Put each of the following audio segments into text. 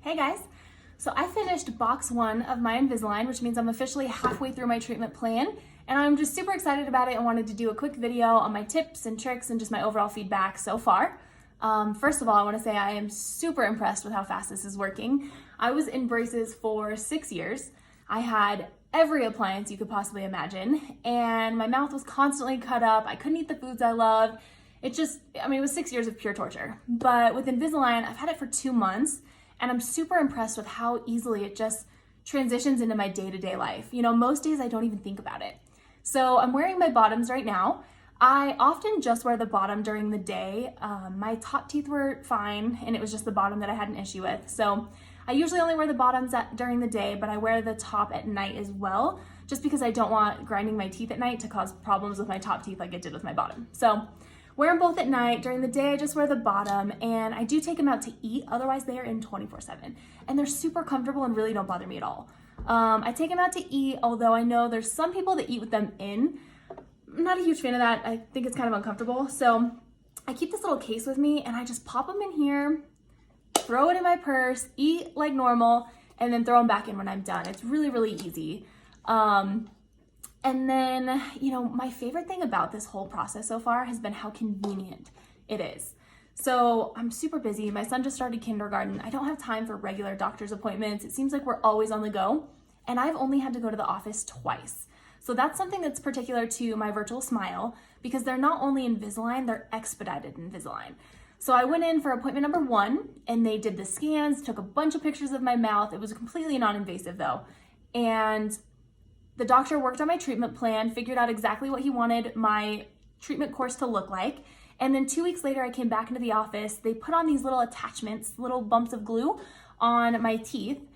Hey guys! So I finished box 1 of my Invisalign, which means I'm officially halfway through my treatment plan, and I'm just super excited about it and wanted to do a quick video on my tips and tricks and just my overall feedback so far. First of all, I want to say I am super impressed with how fast this is working. I was in braces for 6 years. I had every appliance you could possibly imagine, and my mouth was constantly cut up. I couldn't eat the foods I loved. It was 6 years of pure torture. But with Invisalign, I've had it for 2 months, and I'm super impressed with how easily it just transitions into my day-to-day life. You know, most days I don't even think about it. So I'm wearing my bottoms right now. I often just wear the bottom during the day. My top teeth were fine, and it was just the bottom that I had an issue with. So I usually only wear the bottoms during the day, but I wear the top at night as well, just because I don't want grinding my teeth at night to cause problems with my top teeth like it did with my bottom. So wear them both at night. During the day, I just wear the bottom, and I do take them out to eat. Otherwise, they are in 24/7, and they're super comfortable and really don't bother me at all. I take them out to eat, although I know there's some people that eat with them in. I'm not a huge fan of that. I think it's kind of uncomfortable. So I keep this little case with me, and I just pop them in here, throw it in my purse, eat like normal, and then throw them back in when I'm done. It's really, really easy. And then, my favorite thing about this whole process so far has been how convenient it is. So I'm super busy. My son just started kindergarten. I don't have time for regular doctor's appointments. It seems like we're always on the go, and I've only had to go to the office twice. So that's something that's particular to my virtual smile, because they're not only Invisalign, they're expedited Invisalign. So I went in for appointment number 1, and they did the scans, took a bunch of pictures of my mouth. It was completely non-invasive though. And the doctor worked on my treatment plan, figured out exactly what he wanted my treatment course to look like. And then 2 weeks later, I came back into the office. They put on these little attachments, little bumps of glue on my teeth,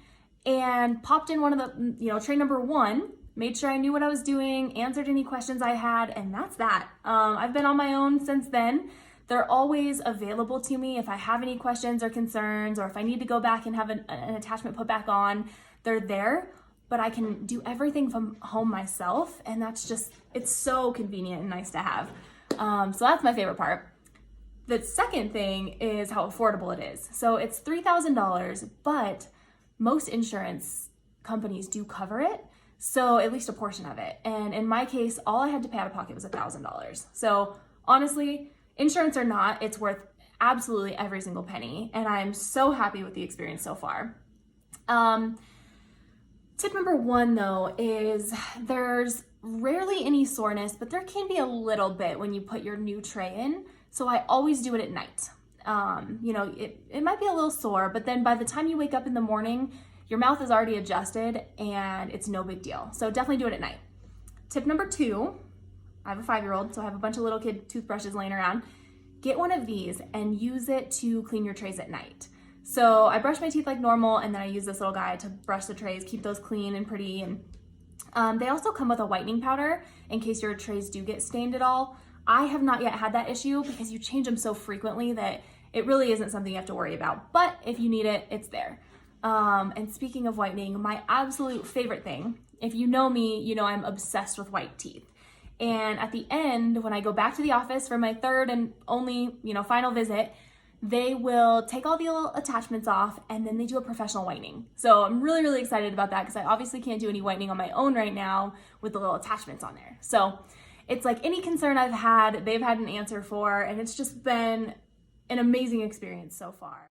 and popped in one of the, tray number 1, made sure I knew what I was doing, answered any questions I had, and that's that. I've been on my own since then. They're always available to me if I have any questions or concerns, or if I need to go back and have an attachment put back on, they're there. But I can do everything from home myself, and it's so convenient and nice to have. So that's my favorite part. The second thing is how affordable it is. So it's $3,000, but most insurance companies do cover it, so at least a portion of it. And in my case, all I had to pay out of pocket was $1,000. So honestly, insurance or not, it's worth absolutely every single penny, and I'm so happy with the experience so far. Tip number 1 though is there's rarely any soreness, but there can be a little bit when you put your new tray in. So I always do it at night. It might be a little sore, but then by the time you wake up in the morning, your mouth is already adjusted and it's no big deal. So definitely do it at night. Tip number 2, I have a 5-year-old, so I have a bunch of little kid toothbrushes laying around. Get one of these and use it to clean your trays at night. So I brush my teeth like normal, and then I use this little guy to brush the trays, keep those clean and pretty. And they also come with a whitening powder in case your trays do get stained at all. I have not yet had that issue because you change them so frequently that it really isn't something you have to worry about. But if you need it, it's there. And speaking of whitening, my absolute favorite thing, if you know me, you know I'm obsessed with white teeth. And at the end, when I go back to the office for my third and only, final visit, they will take all the little attachments off, and then they do a professional whitening. So I'm really, really excited about that because I obviously can't do any whitening on my own right now with the little attachments on there. So it's like any concern I've had, they've had an answer for, and it's just been an amazing experience so far.